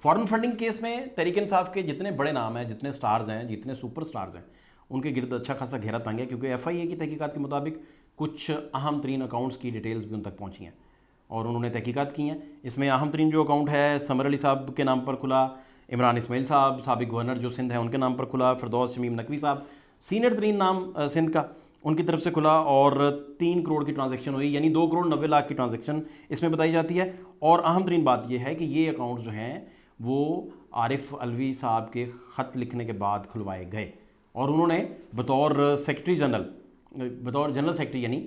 Foreign funding case में तहरीक इंसाफ के जितने बड़े नाम हैं, जितने स्टार्स हैं, जितने सुपर स्टार्स हैं, उनके गिर्द अच्छा खासा घेरा तंग है, क्योंकि एफआईए की तहकीकात के मुताबिक कुछ अहम तरीन अकाउंट्स की डिटेल्स भी उन तक पहुँची हैं और उन्होंने तहकीकात की हैं। इसमें अहम तरीन जो अकाउंट है समर अली साहब के नाम पर खुला, इमरान इस्माइल साहब साबिक गवर्नर जो सिंध है उनके नाम पर खुला, फिरदौस शमीम नकवी साहब सीनियर तरीन नाम सिंध का उनकी तरफ से खुला, और 3 करोड़ की ट्रांजैक्शन हुई, यानी 2 करोड़ 90 लाख की ट्रांजैक्शन इसमें बताई जाती है। और अहम तरीन बात यह है कि ये अकाउंट जो हैं वो आरिफ अलवी साहब के ख़त लिखने के बाद खुलवाए गए और उन्होंने बतौर सेक्रेटरी जनरल, बतौर जनरल सेक्रेटरी यानी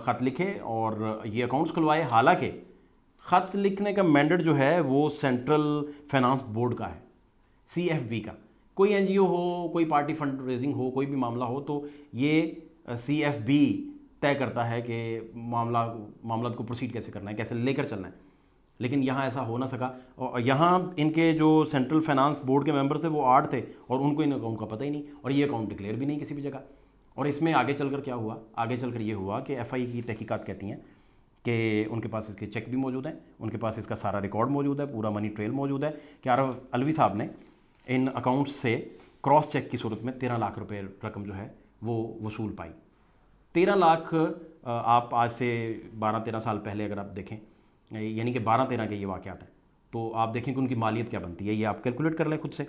ख़त लिखे और ये अकाउंट्स खुलवाए। हालांकि ख़त लिखने का मैंडेट जो है वो सेंट्रल फाइनेंस बोर्ड का है, CFB का। कोई एनजीओ हो, कोई पार्टी फंड रेजिंग हो, कोई भी मामला हो तो ये CFB तय करता है कि मामला को प्रोसीड कैसे करना है, कैसे लेकर चलना है। लेकिन यहाँ ऐसा हो ना सका और यहाँ इनके जो सेंट्रल फाइनेंस बोर्ड के मेंबर थे वो 8 थे और उनको इन अकाउंट का पता ही नहीं और ये अकाउंट डिक्लेयर भी नहीं किसी भी जगह। और इसमें आगे चलकर क्या हुआ, आगे चलकर ये हुआ कि एफआई की तहकीकात कहती हैं कि उनके पास इसके चेक भी मौजूद हैं, उनके पास इसका सारा रिकॉर्ड मौजूद है, पूरा मनी ट्रेल मौजूद है कि आरिफ अलवी साहब ने इन अकाउंट्स से क्रॉस चेक की सूरत में 13 लाख रुपए रकम जो है वो वसूल पाई। 13 लाख आप आज से 12-13 साल पहले अगर आप देखें, यानी कि 12-13 के ये वाक़यात हैं, तो आप देखें कि उनकी मालियत क्या बनती है, ये आप कैलकुलेट कर लें खुद से।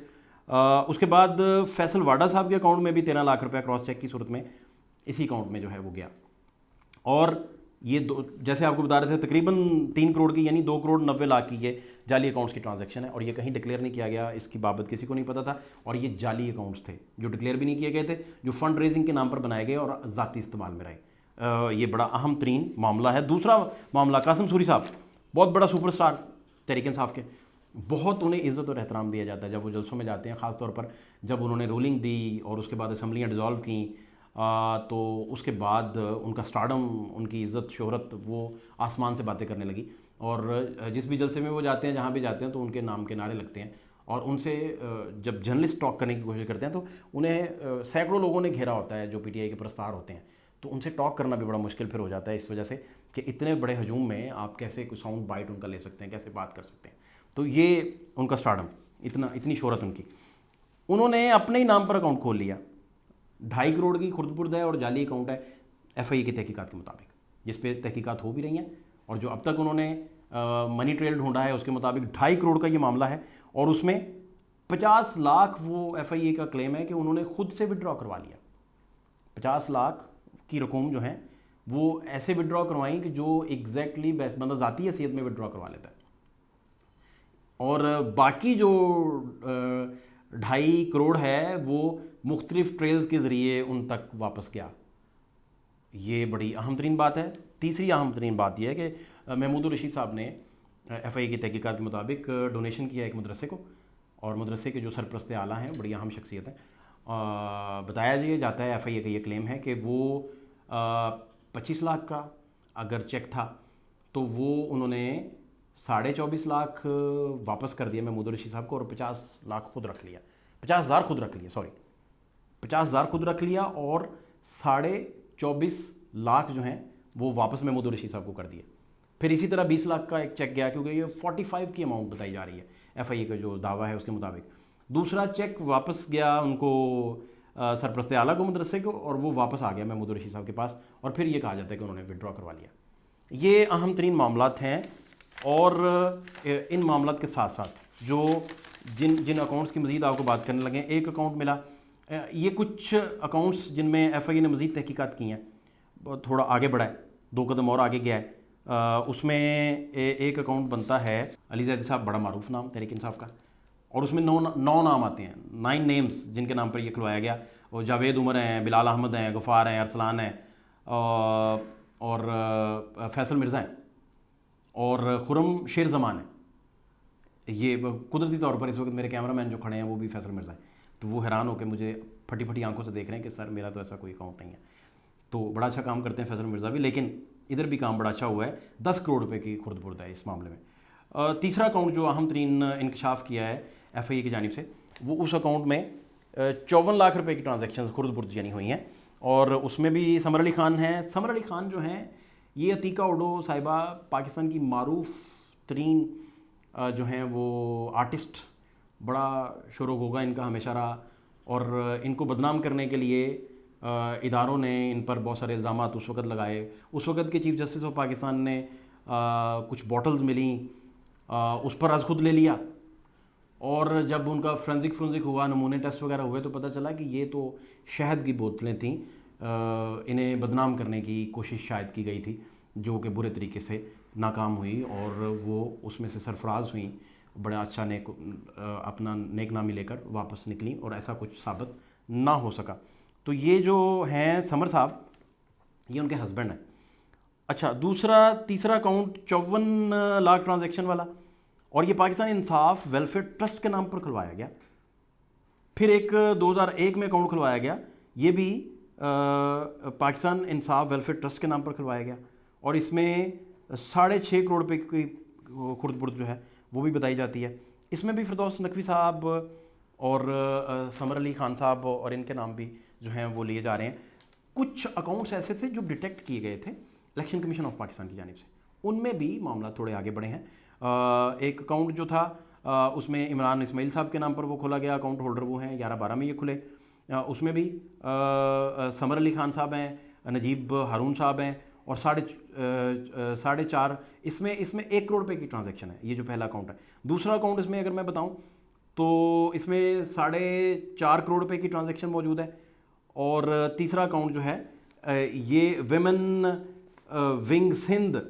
उसके बाद फैसल वाडा साहब के अकाउंट में भी 13 लाख रुपए क्रॉस चेक की सूरत में इसी अकाउंट में जो है वो गया। और ये जैसे आपको बता रहे थे तकरीबन 3 करोड़ की यानी 2 करोड़ 90 लाख की ये जाली अकाउंट्स की ट्रांजैक्शन है और ये कहीं डिक्लेयर नहीं किया गया, इसकी बाबत किसी को नहीं पता था। और ये जाली अकाउंट्स थे जो डिक्लेयर भी नहीं किए गए थे, जो फंड रेजिंग के नाम पर बनाए गए और ज़ाती इस्तेमाल में रहे। ये बड़ा अहम तरीन मामला है। दूसरा मामला कासिम सूरी साहब, बहुत बड़ा सुपरस्टार तहरीक इंसाफ के, बहुत उन्हें इज़्ज़त और एहतराम दिया जाता है जब वो जलसों में जाते हैं, ख़ास तौर पर जब उन्होंने रूलिंग दी और उसके बाद असम्बलियाँ डिज़ोल्व की, तो उसके बाद उनका स्टारडम, उनकी इज़्ज़त शोहरत वो आसमान से बातें करने लगी। और जिस भी जलसे में वो जाते हैं, जहाँ भी जाते हैं, तो उनके नाम के नारे लगते हैं और उनसे जब जर्नलिस्ट टॉक करने की कोशिश करते हैं तो उन्हें सैकड़ों लोगों ने घेरा होता है जो PTI के प्रस्तार होते हैं, तो उनसे टॉक करना भी बड़ा मुश्किल फिर हो जाता है इस वजह से कि इतने बड़े हजूम में आप कैसे कोई साउंड बाइट उनका ले सकते हैं, कैसे बात कर सकते हैं। तो ये उनका स्टारडम, इतनी शोहरत उनकी, उन्होंने अपने ही नाम पर अकाउंट खोल लिया। 2.5 करोड़ की खुर्द-बुर्द है और जाली अकाउंट है FIA की तहकीकात के मुताबिक, जिस पे तहकीकात हो भी रही हैं। और जो अब तक उन्होंने मनी ट्रेल ढूंढा है उसके मुताबिक 2.5 करोड़ का ये मामला है और उसमें 50 लाख वो FIA का क्लेम है कि उन्होंने खुद से विड्रॉ करवा लिया। 50 लाख की रकम जो है वो ऐसे विड्रॉ करवाई कि जो एग्जैक्टली बंदा ज़ाती हैसियत में विड्रॉ करवा लेता है, और बाकी जो 2.5 करोड़ है वो मुख्तलिफ ट्रेल्स के ज़रिए उन तक वापस गया। ये बड़ी अहम तरीन बात है। तीसरी अहम तरीन बात यह है कि महमूद रशीद साहब ने FIA की तहकीकात के मुताबिक डोनेशन किया एक मदरसे को, और मदरसे के जो सरपरस्त आला हैं, बड़ी अहम शख्सियत हैं, बताया जाता है FIA का ये क्लेम है कि वो 25 लाख का अगर चेक था तो वो उन्होंने 24.5 लाख वापस कर दिया महमूद रशीद साहब को और 50 लाख खुद रख लिया, 50,000 खुद रख लिया, सॉरी 50,000 खुद रख लिया और 24.5 लाख जो हैं वो वापस महमूद रशीद साहब को कर दिया। फिर इसी तरह 20 लाख का एक चेक गया, क्योंकि ये 45 की अमाउंट बताई जा रही है FIA का जो दावा है उसके मुताबिक। दूसरा चेक वापस गया उनको सरपरस्त आला को, मदरसे को, और वो वापस आ गया महमूद रशीद साहब के पास, और फिर ये कहा जाता है कि उन्होंने विड्रॉ करवा लिया। ये अहम तरीन मामलात हैं। और इन मामलात के साथ साथ जो जिन अकाउंट्स की मज़ीद आपको बात करने लगे, एक अकाउंट मिला, ये कुछ अकाउंट्स जिनमें FIA ने मज़ीद तहकीकात की हैं, थोड़ा आगे बढ़ा है, 2 कदम और आगे गया है। उसमें एक अकाउंट बनता है अली ज़ैदी साहब, बड़ा मारूफ नाम तहरीक इंसाफ का, और उसमें 9 नाम आते हैं, 9 नेम्स जिनके नाम पर यह खुलवाया गया। और जावेद उमर हैं, बिलाल अहमद हैं, गफ़ार हैं, अरसलान हैं, और फैसल मिर्ज़ा हैं, और खुरम शेर ज़मान है। ये कुदरती तौर पर इस वक्त मेरे कैमरामैन जो खड़े हैं वो भी फैसल मिर्ज़ा हैं, तो वो हैरान होकर मुझे फटी फटी आंखों से देख रहे हैं कि सर मेरा तो ऐसा कोई अकाउंट नहीं है। तो बड़ा अच्छा काम करते हैं फैसल मिर्ज़ा भी, लेकिन इधर भी काम बड़ा अच्छा हुआ है। 10 करोड़ रुपए की खुर्द-बुर्द है इस मामले में। तीसरा अकाउंट जो अहम तरीन इंकशाफ किया है FIA की जानिब से, वो उस अकाउंट में 54 लाख रुपए की ट्रांजैक्शन खुर्द-बुर्द यानी हुई हैं, और उसमें भी समर अली ख़ान हैं। समर अली ख़ान जो हैं ये अतीका ओडो साहिबा पाकिस्तान की मारूफ तरीन जो हैं वो आर्टिस्ट, बड़ा शोर होगा इनका हमेशा रहा, और इनको बदनाम करने के लिए इदारों ने इन पर बहुत सारे इल्ज़ाम उस वक़्त लगाए। उस वक़्त के चीफ़ जस्टिस ऑफ पाकिस्तान ने कुछ बॉटल्स मिली, उस पर आज खुद ले लिया, और जब उनका फ्रेंजिक हुआ, नमूने टेस्ट वगैरह हुए, तो पता चला कि ये तो शहद की बोतलें थीं। इन्हें बदनाम करने की कोशिश शायद की गई थी, जो कि बुरे तरीके से नाकाम हुई, और वो उसमें से सरफराज हुई, बड़ा अच्छा अपना नेक नामी लेकर वापस निकली, और ऐसा कुछ साबित ना हो सका। तो ये जो हैं समर साहब, ये उनके हस्बैंड हैं। अच्छा, तीसरा अकाउंट 54 लाख ट्रांजैक्शन वाला, और ये पाकिस्तान इंसाफ वेलफेयर ट्रस्ट के नाम पर खुलवाया गया। फिर एक 2001 में अकाउंट खुलवाया गया, ये भी पाकिस्तान इंसाफ वेलफेयर ट्रस्ट के नाम पर खुलवाया गया, और इसमें 6.5 करोड़ रुपये की खुर्द बुर्द जो है वो भी बताई जाती है। इसमें भी फिरदौस नकवी साहब और समर अली खान साहब और इनके नाम भी जो हैं वो लिए जा रहे हैं। कुछ अकाउंट्स ऐसे थे जो डिटेक्ट किए गए थे इलेक्शन कमीशन ऑफ पाकिस्तान की जानिब से, उनमें भी मामला थोड़े आगे बढ़े हैं। एक अकाउंट जो था उसमें इमरान इस्माइल साहब के नाम पर वो खोला गया, अकाउंट होल्डर वो हैं, 11/12 में ये खुले। उसमें भी समर अली खान साहब हैं, नजीब हारून साहब हैं, और 4.5 इसमें 1 करोड़ रुपये की ट्रांजैक्शन है, ये जो पहला अकाउंट है। दूसरा अकाउंट इसमें अगर मैं बताऊं तो इसमें 4.5 करोड़ रुपये की ट्रांजैक्शन मौजूद है, और तीसरा अकाउंट जो है ये विमेन विंग सिंध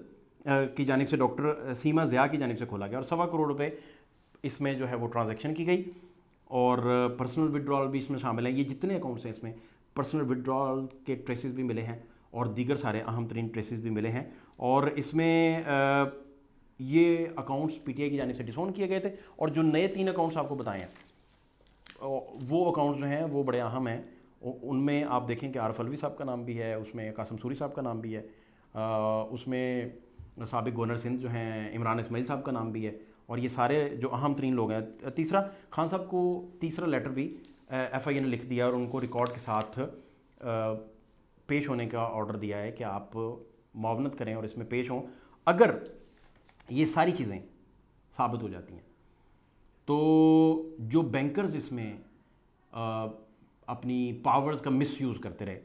की जानिब से डॉक्टर सीमा ज़िया की जानिब से खोला गया, और 1.25 करोड़ रुपये इसमें जो है वो ट्रांजैक्शन की गई, और पर्सनल विड्रॉल भी इसमें शामिल है। ये जितने अकाउंट्स हैं इसमें पर्सनल विड्रॉल के ट्रेसेस भी मिले हैं, और दीगर सारे अहम तरीन ट्रेसेस भी मिले हैं, और इसमें ये अकाउंट्स पीटीआई की जानिब से डिसोन किए गए थे। और जो नए 3 अकाउंट्स आपको बताए हैं वो अकाउंट्स जो हैं वो बड़े अहम हैं। उनमें आप देखें कि आरफ अलवी साहब का नाम भी है, उसमें कासिम सूरी साहब का नाम भी है, उसमें साबिक गवर्नर सिंध जो हैं इमरान इस्माइल साहब का नाम भी है, और ये सारे जो अहम तरीन लोग हैं। तीसरा, खान साहब को तीसरा लेटर भी FIA ने लिख दिया, और उनको रिकॉर्ड के साथ पेश होने का ऑर्डर दिया है कि आप मुआवनत करें और इसमें पेश हों। अगर ये सारी चीज़ें साबित हो जाती हैं तो जो बैंकर्स इसमें अपनी पावर्स का मिसयूज़ करते रहे,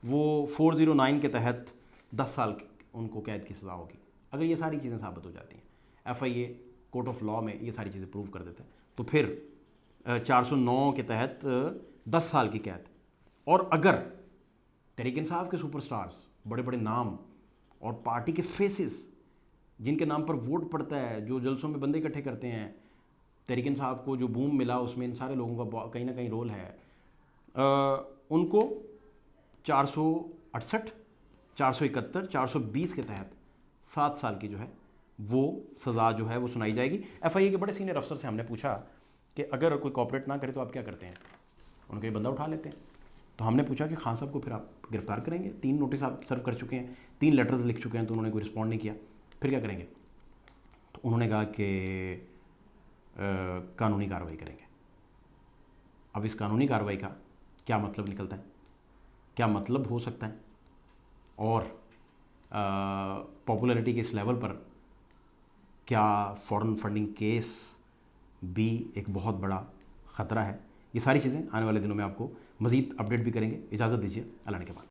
वो 409 के तहत 10 साल उनको कैद की सज़ा होगी। अगर ये सारी चीज़ें साबित हो जाती हैं, FIA कोर्ट ऑफ लॉ में ये सारी चीज़ें प्रूव कर देते हैं, तो फिर 409 के तहत 10 साल की कैद। और अगर तहरीक इंसाफ के सुपरस्टार्स, बड़े बड़े नाम और पार्टी के फेसेस जिनके नाम पर वोट पड़ता है, जो जलसों में बंदे इकट्ठे करते हैं, तहरीक इंसाफ को जो बूम मिला उसमें इन सारे लोगों का कहीं ना कहीं रोल है, उनको 468, 471, 420 के तहत 7 साल की जो है वो सज़ा जो है वो सुनाई जाएगी। FIA के बड़े सीनियर अफसर से हमने पूछा कि अगर कोई कॉपरेट ना करे तो आप क्या करते हैं? उनका ये बंदा उठा लेते हैं। तो हमने पूछा कि खान साहब को फिर आप गिरफ्तार करेंगे? 3 नोटिस आप सर्व कर चुके हैं, 3 लेटर्स लिख चुके हैं, तो उन्होंने कोई रिस्पॉन्ड नहीं किया, फिर क्या करेंगे? तो उन्होंने कहा कि कानूनी कार्रवाई करेंगे। अब इस कानूनी कार्रवाई का क्या मतलब निकलता है, क्या मतलब हो सकता है, और पॉपुलैरिटी के इस लेवल पर क्या फॉरेन फंडिंग केस भी एक बहुत बड़ा ख़तरा है, ये सारी चीज़ें आने वाले दिनों में आपको मज़ीद अपडेट भी करेंगे। इजाज़त दीजिए, अल्लाह ने के बाद।